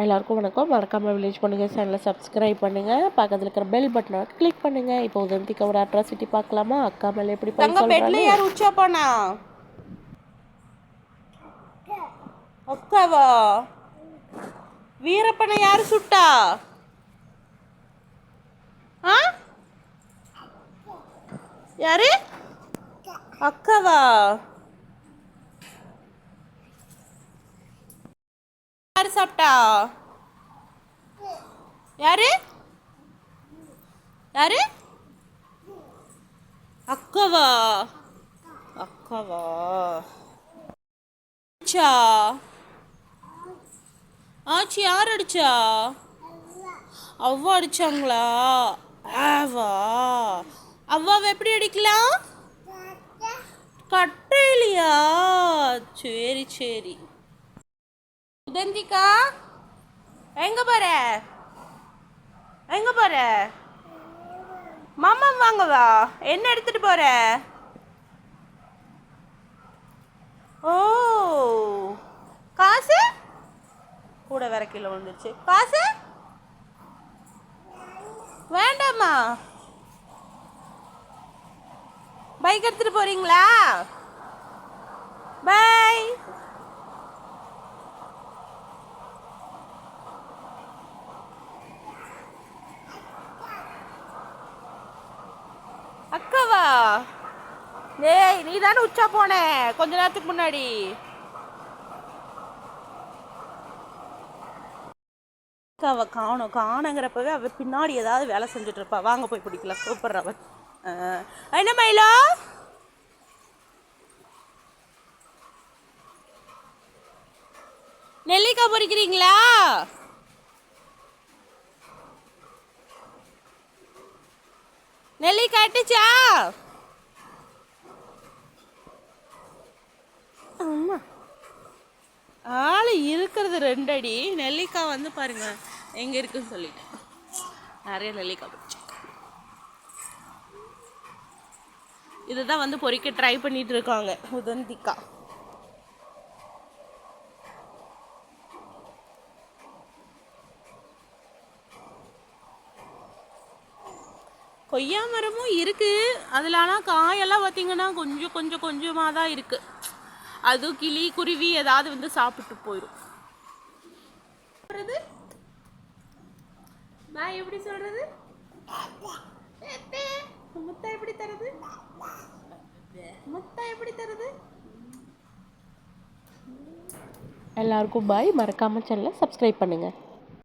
எல்லாருக்கும் வணக்கம். மறக்காமல் வில்லேஜ் பண்ணுங்கள் சேனலை சப்ஸ்கிரைப் பண்ணுங்கள். பக்கத்தில் இருக்கிற பெல் பட்டனை கிளிக் பண்ணுங்கள். இப்போ உதந்திக்க ஒரு அட்ராசிட்டி பார்க்கலாமா? அக்கா மேலே எப்படி தங்க பெட்ல யார் உச்சா போனா? அக்காவா? வீரப்பனை யாரு சுட்டா? யாரு? அக்காவா? யாரு சாப்பிட்டா? யாரு? யாரு? அக்காவா? அக்காவா? அடிச்சா? ஆச்சி யார் அடிச்சா? அவ்வா அடிச்சாங்களா? ஆவா? அவ்வாவை எப்படி அடிக்கலாம்? கட்டையிலையா? சரி சரி. உதந்திக்கா எங்க போற? எங்க போற? மாமா வாங்கவா? என்ன எடுத்துட்டு போற? ஓ, காசு கூட வேற கிலோ வந்துருச்சு. காசு வேண்டாமா? பைக் எடுத்துட்டு போறீங்களா? பை. அக்காவா? டேய், நீ தானே உச்சா போன கொஞ்ச நேரத்துக்கு முன்னாடி. அக்காவை காணுங்கிறப்பவே அவ பின்னாடி ஏதாவது வேலை செஞ்சுட்டு இருப்பா. வாங்க போய் பிடிக்கலாம். சூப்பர். அவன் என்ன மயிலோ? நெல்லிக்காய் பொறிக்கிறீங்களா? நெல்லிக்காய் அட்டுச்சா? ஆள் இருக்கிறது 2 அடி. நெல்லிக்காய் வந்து பாருங்க எங்க இருக்குன்னு சொல்லிட்டேன். நிறைய நெல்லிக்காய் பிடிச்சி இதுதான் வந்து பொறிக்க ட்ரை பண்ணிட்டு இருக்காங்க உதந்திக்கா. கொய்யா மரமும் இருக்கு. அதில் ஆனால் காயெல்லாம் பார்த்தீங்கன்னா கொஞ்சமாக தான் இருக்கு. அது கிளி குருவி ஏதாவது வந்து சாப்பிட்டு போயிடும். நான் எப்படி சொல்றது? முட்டை எப்படி தருது? முட்டை எப்படி தருது? எல்லாருக்கும் பாய். மறக்காமல் சேனலை சப்ஸ்கிரைப் பண்ணுங்கள்.